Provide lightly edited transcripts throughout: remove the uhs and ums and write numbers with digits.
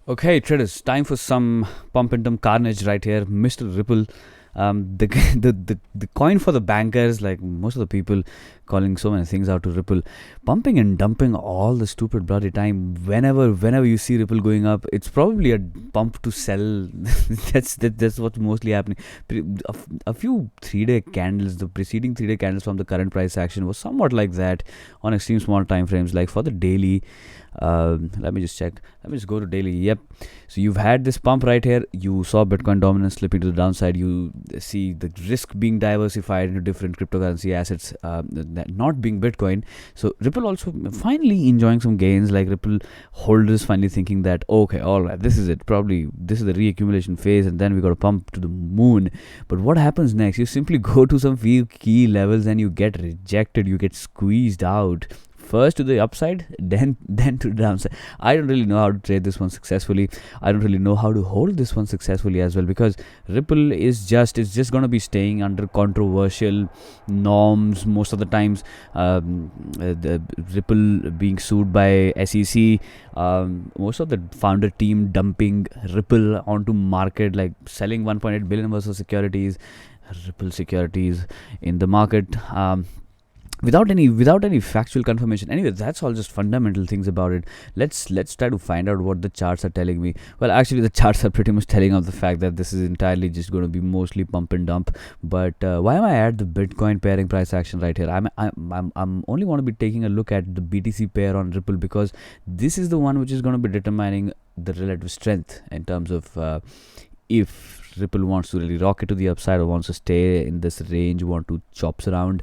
Okay, traders, time for some pump and dump carnage right here, Mr. Ripple. The, the coin for the bankers, like most of the people calling so many things out to Ripple, pumping and dumping all the stupid bloody time. Whenever you see Ripple going up, it's probably a pump to sell. That's what's mostly happening. A few 3-day candles, the preceding 3-day candles from the current price action was somewhat like that on extreme small time frames. Like for the daily, let me just check. Let me just go to daily. Yep. So you've had this pump right here. You saw Bitcoin dominance slipping to the downside. You see the risk being diversified into different cryptocurrency assets, that not being Bitcoin. So Ripple also finally enjoying some gains. Like Ripple holders finally thinking that, okay, all right, this is it. Probably this is the reaccumulation phase, and then we got to pump to the moon. But what happens next? You simply go to some few key levels and you get rejected. You get squeezed out. First to the upside, then to the downside. I don't really know how to trade this one successfully. I don't really know how to hold this one successfully as well, because Ripple is just going to be staying under controversial norms most of the times. The Ripple being sued by SEC, most of the founder team dumping Ripple onto market, like selling 1.8 billion worth of securities, Ripple securities in the market. Without any factual confirmation. Anyway, that's all just fundamental things about it. Let's try to find out what the charts are telling me. Well, actually the charts are pretty much telling of the fact that this is entirely just going to be mostly pump and dump. But why am I at the Bitcoin pairing price action right here? I'm only want to be taking a look at the BTC pair on Ripple, because this is the one which is going to be determining the relative strength in terms of if Ripple wants to really rocket to the upside or wants to stay in this range, want to chops around.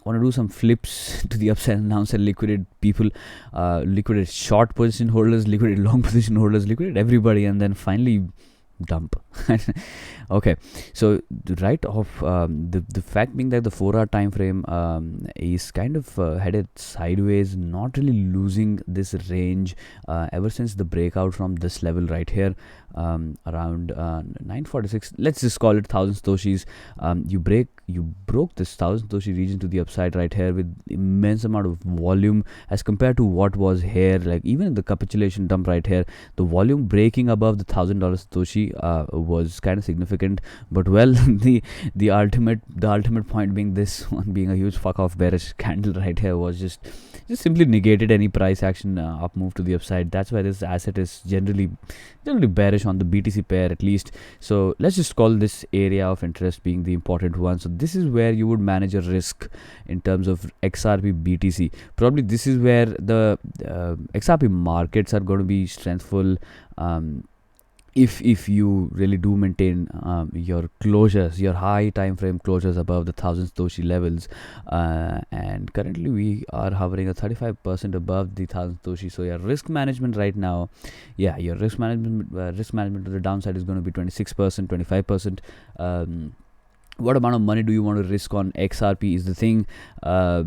Want to do some flips to the upside and downside, liquidate people, liquidate short position holders, liquidate long position holders, liquidate everybody, and then finally dump. Okay, so right off, the fact being that the 4-hour time frame is kind of headed sideways, not really losing this range ever since the breakout from this level right here, around 946. Let's just call it 1000 satoshis. You broke this 1000 satoshi region to the upside right here with immense amount of volume as compared to what was here. Like even in the capitulation dump right here, the volume breaking above the $1,000 satoshi was kind of significant. But well, the ultimate point being this one being a huge fuck off bearish candle right here was just simply negated any price action up move to the upside. That's why this asset is generally bearish on the BTC pair at least. So let's just call this area of interest being the important one. So this is where you would manage a risk in terms of XRP BTC. Probably this is where the XRP markets are going to be strengthful. If you really do maintain your closures, your high time frame closures above the 1000 satoshi levels, and currently we are hovering at 35% above the 1000 satoshi. So your risk management right now, your risk management to the downside is going to be 26%, 25%. What amount of money do you want to risk on XRP is the thing,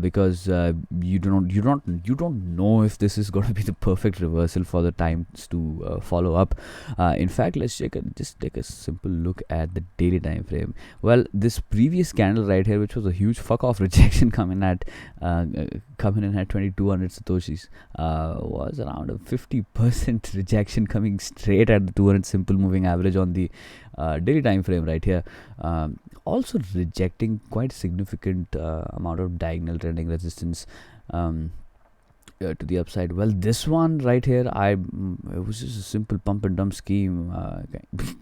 because you don't know if this is going to be the perfect reversal for the times to follow up. In fact, let's take a simple look at the daily time frame. Well, this previous candle right here, which was a huge fuck off rejection coming in at 2200 satoshis, was around a 50% rejection coming straight at the 200 simple moving average on the daily time frame right here. Also rejecting quite significant amount of diagonal trending resistance to the upside. Well, this one right here, it was just a simple pump and dump scheme,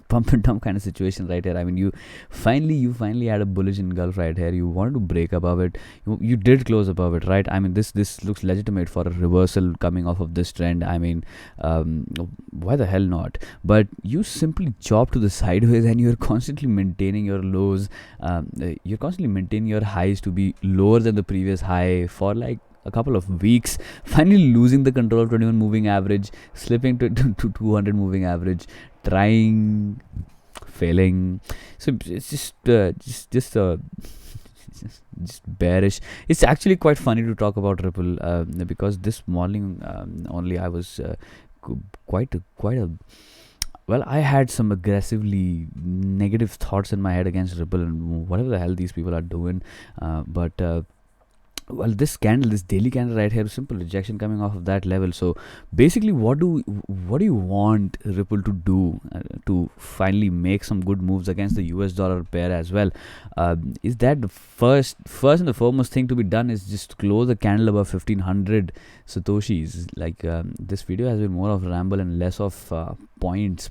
pump and dump kind of situation right here. I mean, you finally had a bullish engulf right here. You wanted to break above it. You did close above it, right? I mean, this looks legitimate for a reversal coming off of this trend. I mean, why the hell not? But you simply chop to the sideways, and you're constantly maintaining your lows. You're constantly maintaining your highs to be lower than the previous high for like a couple of weeks, finally losing the control of 21 moving average, slipping to 200 moving average, trying, failing. So it's just bearish. It's actually quite funny to talk about Ripple because this morning only I was quite a well, I had some aggressively negative thoughts in my head against Ripple and whatever the hell these people are doing, but well, this candle, this daily candle right here, simple rejection coming off of that level. So basically, what do you want Ripple to do to finally make some good moves against the US dollar pair as well? Is that the first and the foremost thing to be done is just close the candle above 1500 satoshis. Like this video has been more of ramble and less of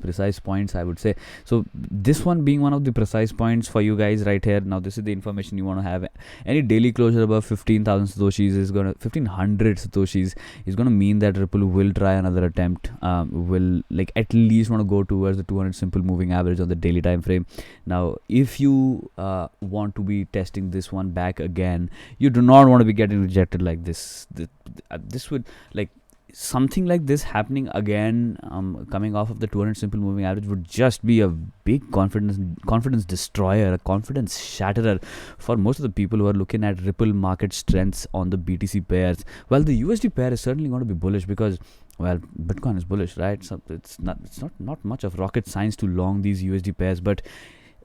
precise points, I would say. So this one being one of the precise points for you guys right here. Now this is the information you want to have. Any daily closure above 15,000 satoshis is gonna 1500 satoshis is gonna mean that Ripple will try another attempt. Will like at least want to go towards the 200 simple moving average on the daily time frame. Now if you want to be testing this one back again, you do not want to be getting rejected like this. This would like something like this happening again, coming off of the 200 simple moving average would just be a big confidence destroyer, a confidence shatterer for most of the people who are looking at Ripple market strengths on the BTC pairs. Well, the USD pair is certainly going to be bullish because, well, Bitcoin is bullish, right? So it's not much of rocket science to long these USD pairs, but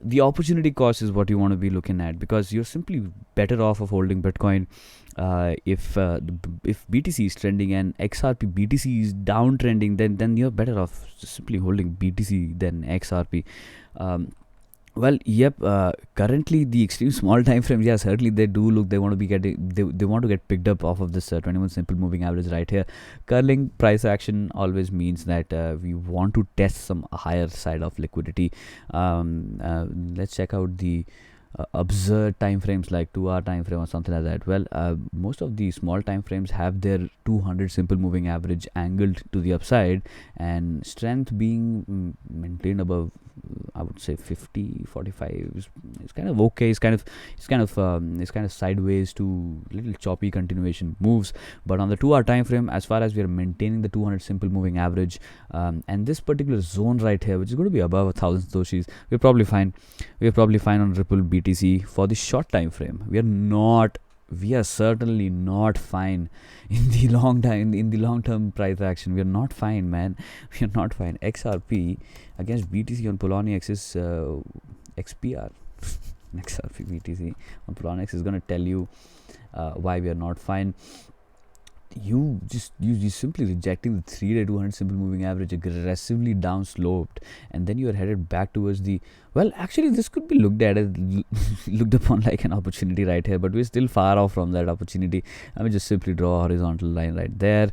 the opportunity cost is what you want to be looking at, because you're simply better off of holding Bitcoin. If BTC is trending and XRP BTC is downtrending, then you're better off just simply holding BTC than XRP. Well, yep. Currently, the extreme small time frames, yeah, certainly they do look. They want to be getting. They want to get picked up off of this 21 simple moving average right here. Curling price action always means that we want to test some higher side of liquidity. Let's check out the absurd time frames like 2-hour time frame or something like that. Well, most of the small time frames have their 200 simple moving average angled to the upside, and strength being maintained above, I would say 50 45 is kind of okay. It's kind of sideways to little choppy continuation moves. But on the 2-hour time frame, as far as we are maintaining the 200 simple moving average, and this particular zone right here, which is going to be above 1000 satoshis, we're probably fine on Ripple BTC for the short time frame. We are certainly not fine in the long term price action. We are not fine, man. We are not fine. XRP against BTC on Poloniex is XPR. XRP BTC on Poloniex is going to tell you why we are not fine. You simply rejecting the 3-day 200 simple moving average, aggressively down sloped, and then you are headed back towards the, well, actually this could be looked upon like an opportunity right here, but we're still far off from that opportunity. I mean, just simply draw a horizontal line right there.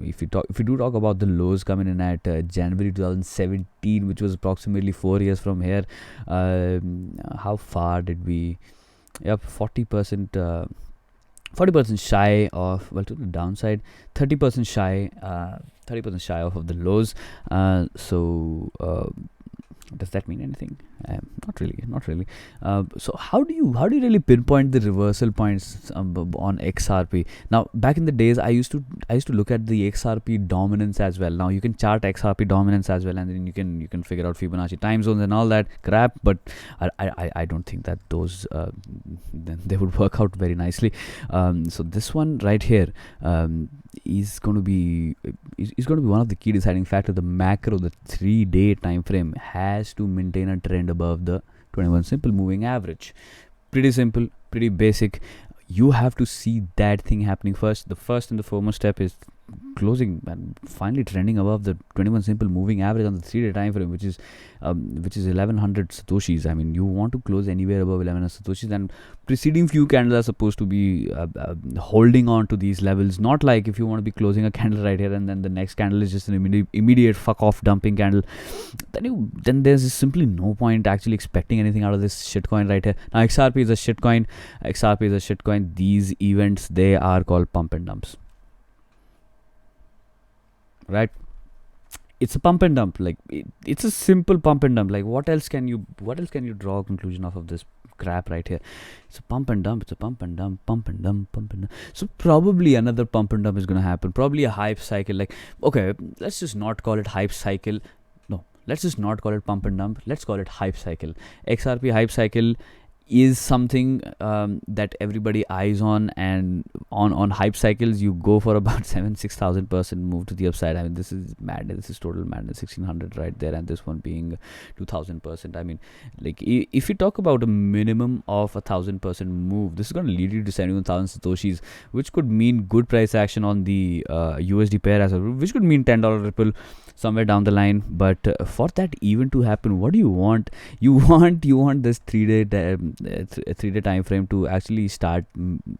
If we do talk about the lows coming in at January 2017, which was approximately 4 years from here, how far did we? Yep, 40%. 40% shy of, well, to the downside, 30% shy of the lows. So does that mean anything? Not really. So how do you really pinpoint the reversal points on XRP? Now, back in the days, I used to look at the XRP dominance as well. Now you can chart XRP dominance as well, and then you can figure out Fibonacci time zones and all that crap. But I don't think that those they would work out very nicely. So this one right here is going to be one of the key deciding factor. The macro, the 3-day time frame has to maintain a trend above the 21 simple moving average. Pretty simple, pretty basic. You have to see that thing happening first. The first and the foremost step is closing and finally trending above the 21 simple moving average on the 3-day time frame, which is 1100 satoshis. I mean, you want to close anywhere above 1100 satoshis, and preceding few candles are supposed to be holding on to these levels. Not like if you want to be closing a candle right here and then the next candle is just an immediate fuck off dumping candle, then there's simply no point actually expecting anything out of this shitcoin right here. Now XRP is a shitcoin. These events, they are called pump and dumps, right? It's a pump and dump. Like it's a simple pump and dump. Like what else can you draw a conclusion off of this crap right here? It's a pump and dump. So probably another pump and dump is going to happen. Probably a hype cycle. Like, okay, let's just not call it hype cycle. No, let's just not call it pump and dump. Let's call it hype cycle. XRP hype cycle. is something that everybody eyes on, and on hype cycles you go for about 6,000% move to the upside. I mean, this is madness. This is total madness. 1,600 right there, and this one being 2,000%. I mean, like, if you talk about a minimum of 1,000% move, this is going to lead you to 71,000 satoshis, which could mean good price action on the USD pair as well, which could mean $10 ripple somewhere down the line. But for that even to happen, what do you want? You want this 3-day time frame to actually start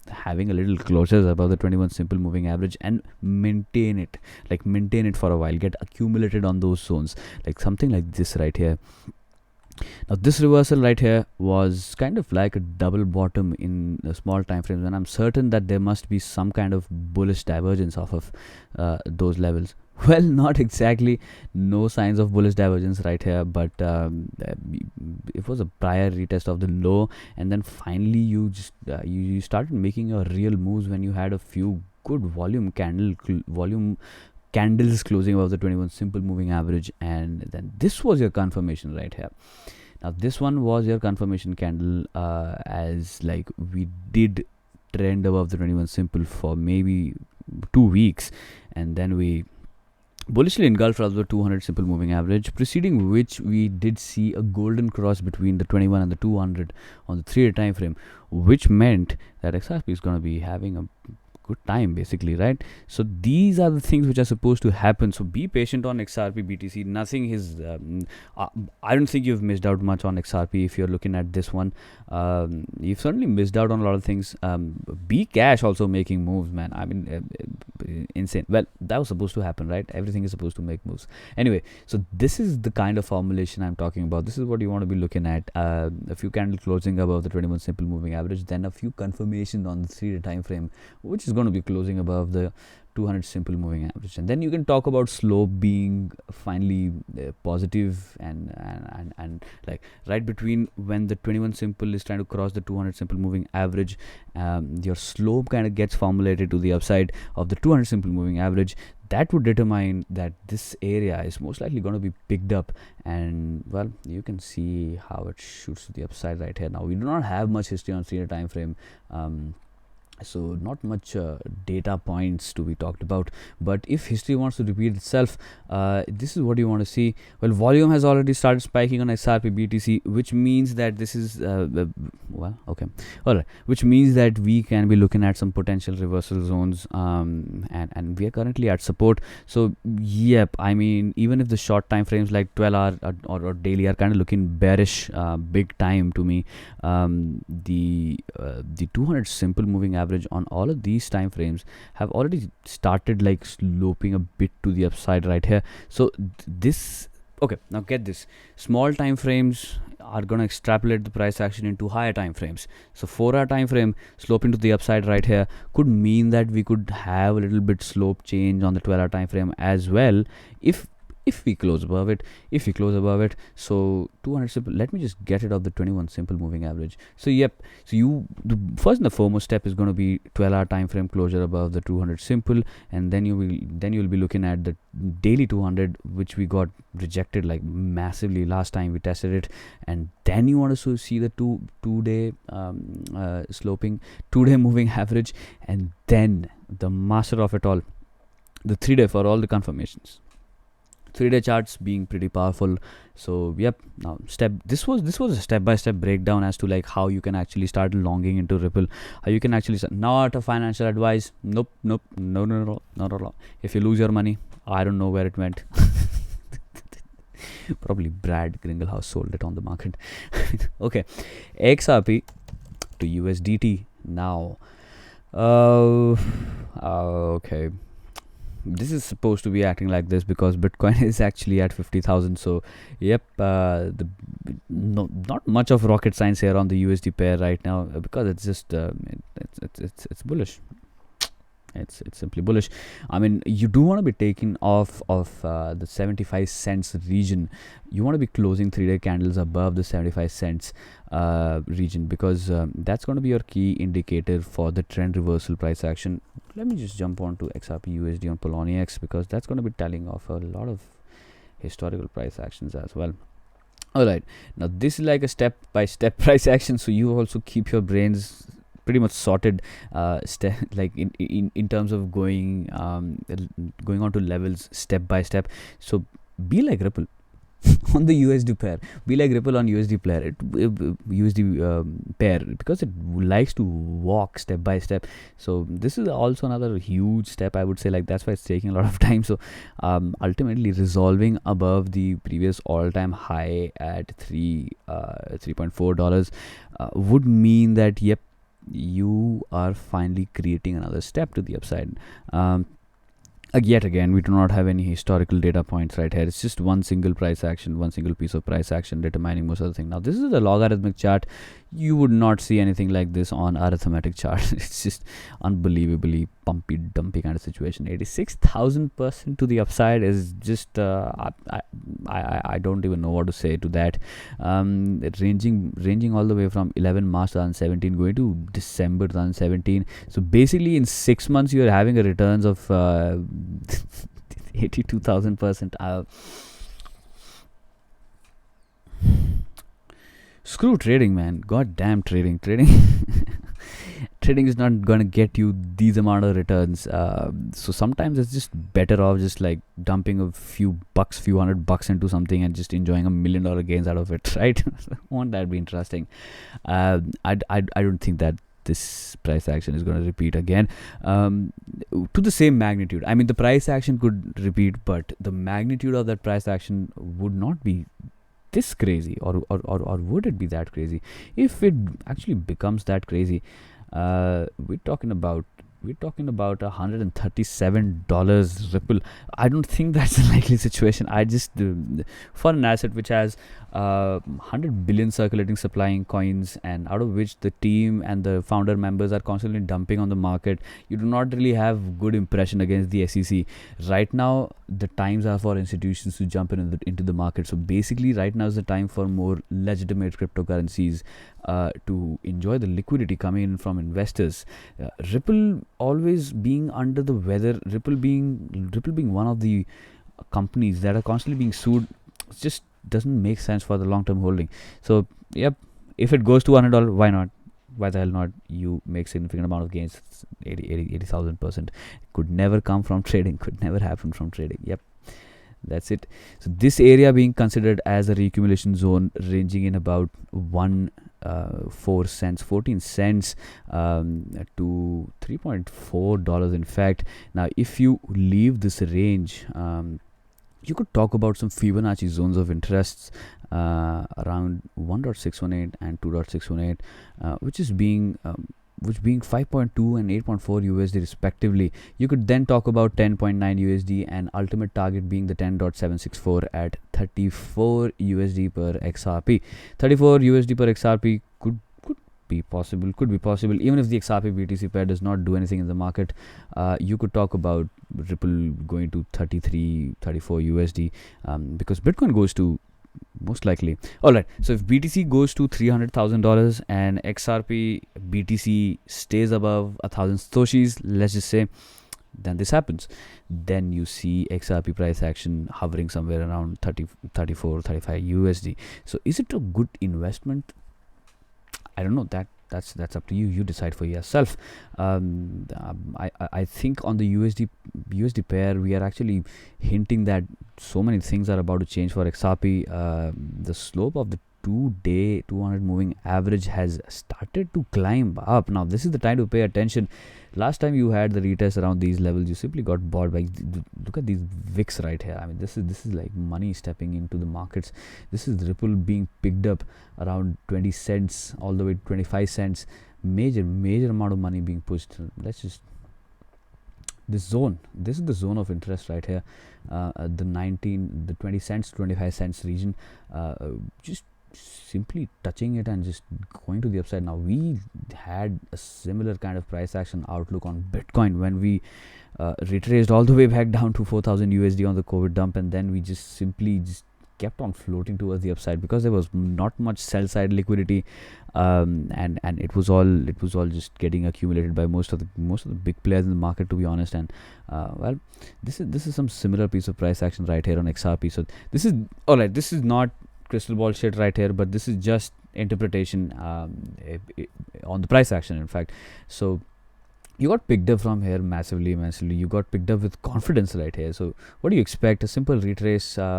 having a little closures above the 21 simple moving average and maintain it for a while, get accumulated on those zones, like something like this right here. Now this reversal right here was kind of like a double bottom in small time frames, and I'm certain that there must be some kind of bullish divergence off of those levels. Well, not exactly, no signs of bullish divergence right here, but it was a prior retest of the low, and then finally you just you started making your real moves when you had a few good volume candles closing above the 21 simple moving average, and then this was your confirmation right here. Now this one was your confirmation candle, as like we did trend above the 21 simple for maybe 2 weeks, and then we bullishly engulfed out the 200 simple moving average, preceding which we did see a golden cross between the 21 and the 200 on the 3-day time frame, which meant that XRP is going to be having a good time basically, right? So these are the things which are supposed to happen. So be patient on XRP BTC. Nothing is I don't think you've missed out much on XRP if you're looking at this one. You've certainly missed out on a lot of things. Be cash also making moves, man. I mean, insane. Well, that was supposed to happen, right? Everything is supposed to make moves anyway. So this is the kind of formulation I'm talking about. This is what you want to be looking at. A few candle closing above the 21 simple moving average, then a few confirmation on the 3-day time frame, which is going to be closing above the 200 simple moving average, and then you can talk about slope being finally positive and like right between when the 21 simple is trying to cross the 200 simple moving average, your slope kind of gets formulated to the upside of the 200 simple moving average. That would determine that this area is most likely going to be picked up, and well, you can see how it shoots to the upside right here. Now we do not have much history on 3-day time frame, so not much data points to be talked about, but if history wants to repeat itself, this is what you want to see. Well, volume has already started spiking on XRP BTC, which means that this is well, okay, all right, which means that we can be looking at some potential reversal zones, and we are currently at support. So yep, I mean, even if the short time frames like 12-hour or daily are kind of looking bearish big time to me, the 200 simple moving average on all of these time frames have already started like sloping a bit to the upside right here. So this, okay, now get this, small time frames are going to extrapolate the price action into higher time frames. So 4-hour time frame sloping to the upside right here could mean that we could have a little bit slope change on the 12-hour time frame as well, if we close above it. So 200 simple, let me just get it off the 21 simple moving average. So yep, so the first and the foremost step is going to be 12-hour time frame closure above the 200 simple, and then you'll be looking at the daily 200, which we got rejected like massively last time we tested it, and then you want to see the two-day sloping 2-day moving average, and then the master of it all, the 3-day for all the confirmations. 3-day charts being pretty powerful. So yep, now this was a step-by-step breakdown as to like how you can actually start longing into Ripple, how you can actually not a financial advice, no, not at all. If you lose your money, I don't know where it went. Probably Brad Gringlehouse sold it on the market. Okay, XRP to USDT now. Okay, this is supposed to be acting like this because Bitcoin is actually at 50,000. So yep, not much of rocket science here on the USD pair right now, because it's just it's bullish. It's simply bullish. I mean, you do want to be taking off of the 75 cents region. You want to be closing 3-day candles above the 75 cents region, because that's going to be your key indicator for the trend reversal price action. Let me just jump on to XRP USD on Poloniex, because that's going to be telling off a lot of historical price actions as well. All right, now this is like a step by step price action, so you also keep your brains pretty much sorted, like in terms of going on to levels step by step. So be like Ripple on the USD pair. Be like Ripple on USD pair, because it likes to walk step by step. So this is also another huge step, I would say. Like, that's why it's taking a lot of time. So ultimately resolving above the previous all-time high at $3.4 would mean that, yep, you are finally creating another step to the upside. Yet again, we do not have any historical data points right here. It's just one single price action, one single piece of price action determining most of the thing. Now, this is a logarithmic chart. You would not see anything like this on arithmetic chart. It's just unbelievably pumpy, dumpy kind of situation. 86,000% to the upside is just I don't even know what to say to that. Ranging all the way from 11 March 2017 going to December 2017. So basically, in 6 months, you are having a returns of 82,000%. Screw trading, man. God damn trading. Trading is not gonna get you these amount of returns. So sometimes it's just better off just like dumping a few $100 into something and just enjoying $1 million gains out of it, right? Won't that be interesting? I don't think that this price action is going to repeat again to the same magnitude. I mean, the price action could repeat, but the magnitude of that price action would not be this crazy, or would it be that crazy? If it actually becomes that crazy, we're talking about $137 Ripple. I don't think that's a likely situation. I just for an asset which has 100 billion circulating supplying coins, and out of which the team and the founder members are constantly dumping on the market, you do not really have good impression against the SEC right now. The times are for institutions to jump into the market. So basically right now is the time for more legitimate cryptocurrencies to enjoy the liquidity coming in from investors. Ripple always being under the weather, Ripple being one of the companies that are constantly being sued, just doesn't make sense for the long-term holding. So yep, if it goes to $100, why not? Why the hell not? You make significant amount of gains. 80,000% could never come from trading, could never happen from trading. Yep, that's it. So this area being considered as a reaccumulation zone, ranging in about 14 cents to $3.4 in fact. Now if you leave this range, you could talk about some Fibonacci zones of interests around 1.618 and 2.618, which being 5.2 and 8.4 USD respectively. You could then talk about 10.9 USD and ultimate target being the 10.764 at 34 USD per XRP. 34 USD per XRP could be possible, even if the XRP BTC pair does not do anything in the market. You could talk about Ripple going to 34 USD because Bitcoin goes to, most likely. Alright, so if BTC goes to $300,000 and XRP BTC stays above 1,000 Satoshis, let's just say, then this happens. Then you see XRP price action hovering somewhere around 34, 35 USD. So is it a good investment? I don't know. That's up to you. You decide for yourself. I think on the USD pair, we are actually hinting that so many things are about to change for XRP. The slope of the 2-day 200 moving average has started to climb up. Now this is the time to pay attention. Last time you had the retest around these levels, you simply got bought by, look at these VIX right here. I mean, this is like money stepping into the markets. This is Ripple being picked up around 20 cents all the way to 25 cents. Major amount of money being pushed. Let's just, this is the zone of interest right here. The 20 cents to 25 cents region, just simply touching it and just going to the upside. Now we had a similar kind of price action outlook on Bitcoin when we retraced all the way back down to 4,000 USD on the COVID dump, and then we just simply kept on floating towards the upside because there was not much sell side liquidity, and it was all just getting accumulated by most of the big players in the market, to be honest. And well, this is some similar piece of price action right here on XRP. So this is all right. This is not crystal ball shit right here, but this is just interpretation on the price action, in fact. So you got picked up from here massively. You got picked up with confidence right here. So what do you expect? A simple retracement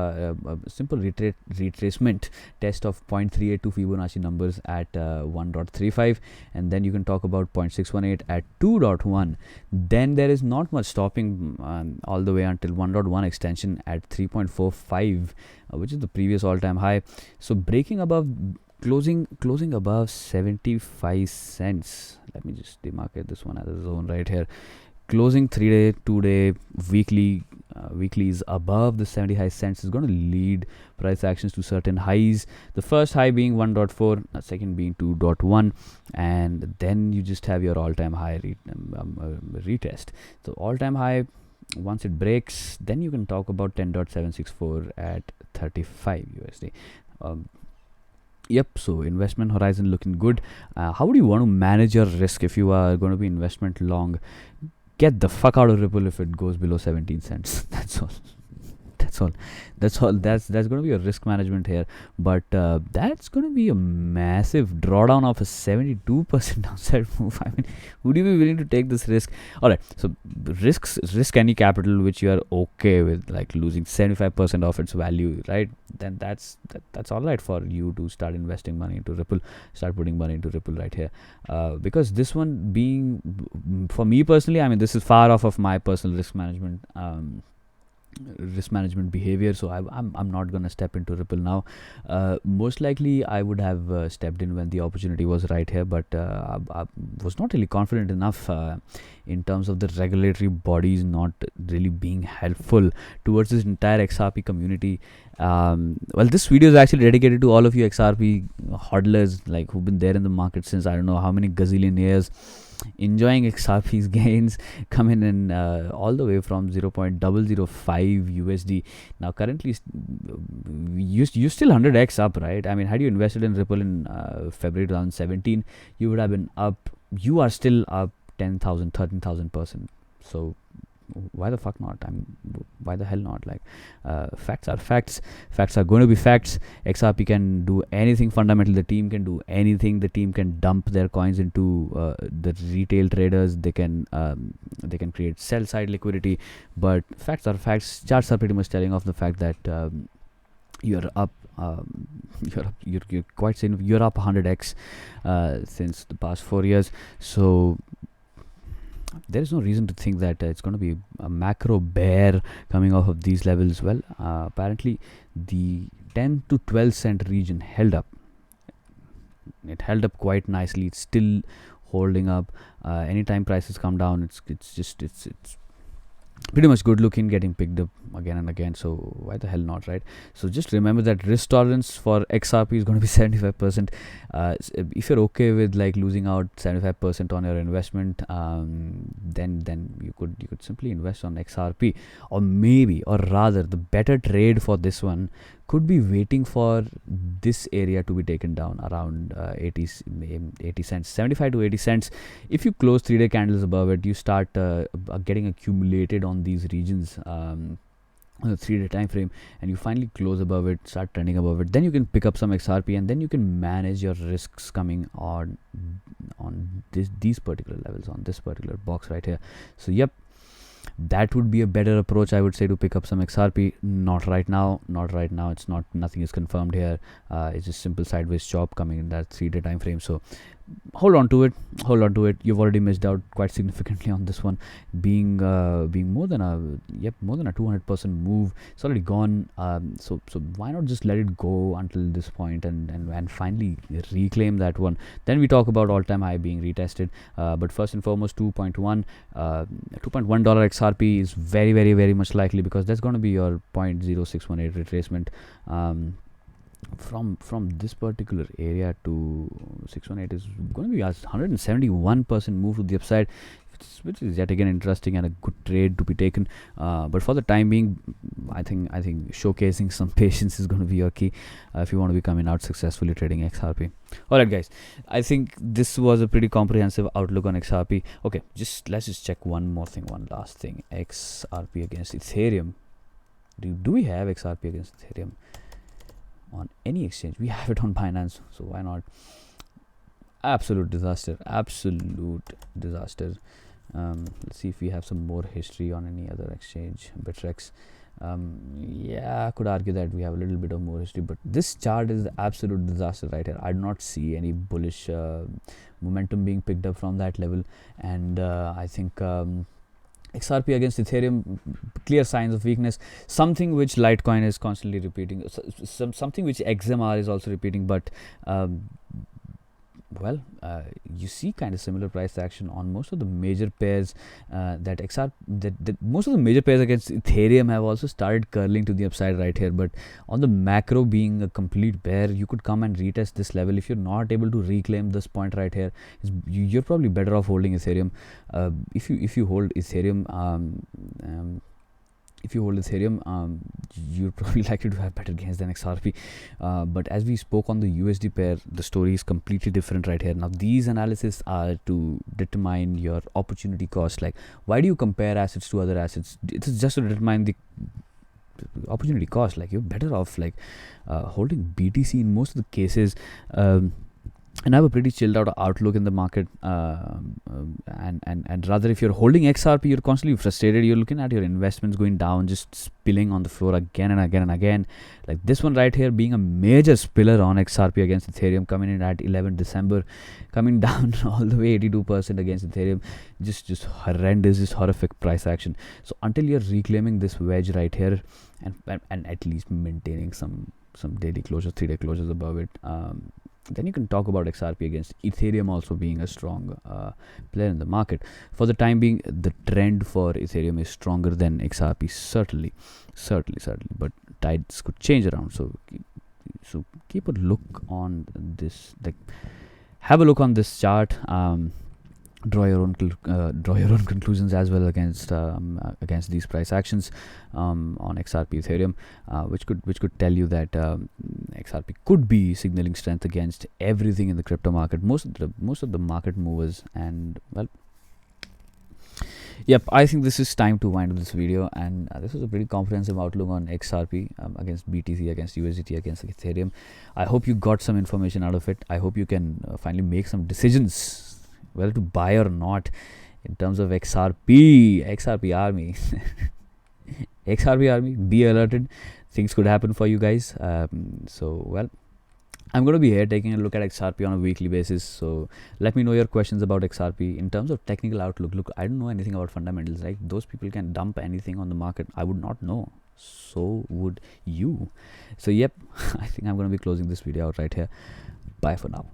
test of 0.382 Fibonacci numbers at 1.35, and then you can talk about 0.618 at 2.1. Then there is not much stopping all the way until 1.1 extension at 3.45, which is the previous all-time high. So breaking above, closing above 75 cents. Let me just demarcate this one as a zone right here. Closing 3-day, 2-day, weekly is above the 75 cents is going to lead price actions to certain highs. The first high being 1.4, second being 2.1, and then you just have your all-time high retest. So all-time high, once it breaks, then you can talk about 10.764 at 35 USD. Yep, so investment horizon looking good. How do you want to manage your risk if you are going to be investment long? Get the fuck out of Ripple if it goes below 17 cents. That's all. That's going to be your risk management here. But that's going to be a massive drawdown of a 72% downside move. I mean, would you be willing to take this risk? All right, so risk any capital which you are okay with, like losing 75% of its value, right? Then that's all right for you to start investing money into Ripple, start putting money into Ripple right here. Because this one being, for me personally, I mean, this is far off of my personal risk management behavior, so I'm not gonna step into Ripple now. Most likely I would have stepped in when the opportunity was right here, but I was not really confident enough in terms of the regulatory bodies not really being helpful towards this entire XRP community. Well, this video is actually dedicated to all of you XRP hodlers, like who've been there in the market since I don't know how many gazillion years, enjoying XRP's gains, coming in all the way from 0.005 USD. Now currently you still 100x up, right? I mean, had you invested in Ripple in February 2017, you would have been up, you are still up 10,000 13,000%. So why the fuck not? I mean, why the hell not? Like, facts are facts. Facts are going to be facts. XRP can do anything fundamental. The team can do anything. The team can dump their coins into the retail traders. They can create sell side liquidity. But facts are facts. Charts are pretty much telling off the fact that you're up. You're quite saying you're up 100x since the past 4 years. So there is no reason to think that it's going to be a macro bear coming off of these levels. Well, apparently the 10 to 12 cent region held up. It held up quite nicely. It's still holding up. Anytime prices come down, it's pretty much good looking, getting picked up again and again. So why the hell not, right? So just remember that risk tolerance for XRP is going to be 75%. If you're okay with like losing out 75% on your investment, then you could simply invest on XRP, or maybe, or rather, the better trade for this one could be waiting for this area to be taken down around 80 cents, 75 to 80 cents. If you close 3-day candles above it, you start getting accumulated on these regions on a 3-day time frame, and you finally close above it, start trending above it, then you can pick up some XRP, and then you can manage your risks coming on these particular levels, on this particular box right here. So yep, that would be a better approach, I would say, to pick up some XRP. Not right now. It's not, nothing is confirmed here. It's just simple sideways chop coming in that 3-day time frame. So hold on to it. You've already missed out quite significantly on this one, being more than a 200% move. It's already gone. So why not just let it go until this point and finally reclaim that one? Then we talk about all-time high being retested. But first and foremost, $2.1 XRP is very, very, very much likely, because that's going to be your 0.0618 retracement. From this particular area to 618 is going to be a 171% move to the upside, which is yet again interesting and a good trade to be taken. But for the time being, I think showcasing some patience is going to be your key if you want to be coming out successfully trading XRP. Alright guys, I think this was a pretty comprehensive outlook on XRP. Okay, let's just check one last thing. XRP against Ethereum. Do we have XRP against Ethereum? on any exchange. We have it on Binance, so why not? Absolute disaster. Let's see if we have some more history on any other exchange. Bittrex. Yeah, I could argue that we have a little bit of more history, but this chart is the absolute disaster right here. I do not see any bullish momentum being picked up from that level, and I think XRP against Ethereum, clear signs of weakness. Something which Litecoin is constantly repeating, something which XMR is also repeating, but you see kind of similar price action on most of the major pairs. That most of the major pairs against Ethereum have also started curling to the upside right here. But on the macro being a complete bear, you could come and retest this level. If you're not able to reclaim this point right here, you're probably better off holding Ethereum. If you hold Ethereum, you're probably likely to have better gains than XRP. But as we spoke on the USD pair, the story is completely different right here. Now, these analyses are to determine your opportunity cost. Like, why do you compare assets to other assets? It's just to determine the opportunity cost. Like, you're better off holding BTC in most of the cases. And I have a pretty chilled out outlook in the market, and rather, if you're holding XRP, you're constantly frustrated. You're looking at your investments going down, just spilling on the floor again and again and again. Like this one right here being a major spiller on XRP against Ethereum, coming in at 11 December, coming down all the way 82% against Ethereum. Just horrendous, just horrific price action. So until you're reclaiming this wedge right here, and at least maintaining some daily closures, 3-day closures above it, then you can talk about XRP against Ethereum also being a strong player in the market. For the time being, the trend for Ethereum is stronger than XRP, certainly. But tides could change around. So keep a look on this. Like, have a look on this chart. Draw your own conclusions as well against these price actions on XRP Ethereum, which could tell you that XRP could be signaling strength against everything in the crypto market, most of the market movers. And well, yep, I think this is time to wind up this video, and this was a pretty comprehensive outlook on XRP against BTC, against USDT, against Ethereum. I hope you got some information out of it. I hope you can finally make some decisions whether to buy or not in terms of XRP army. XRP army, be alerted. Things could happen for you guys. So well, I'm going to be here taking a look at XRP on a weekly basis. So let me know your questions about XRP in terms of technical outlook. Look, I don't know anything about fundamentals, right? Those people can dump anything on the market. I would not know. So would you. So yep, I think I'm going to be closing this video out right here. Bye for now.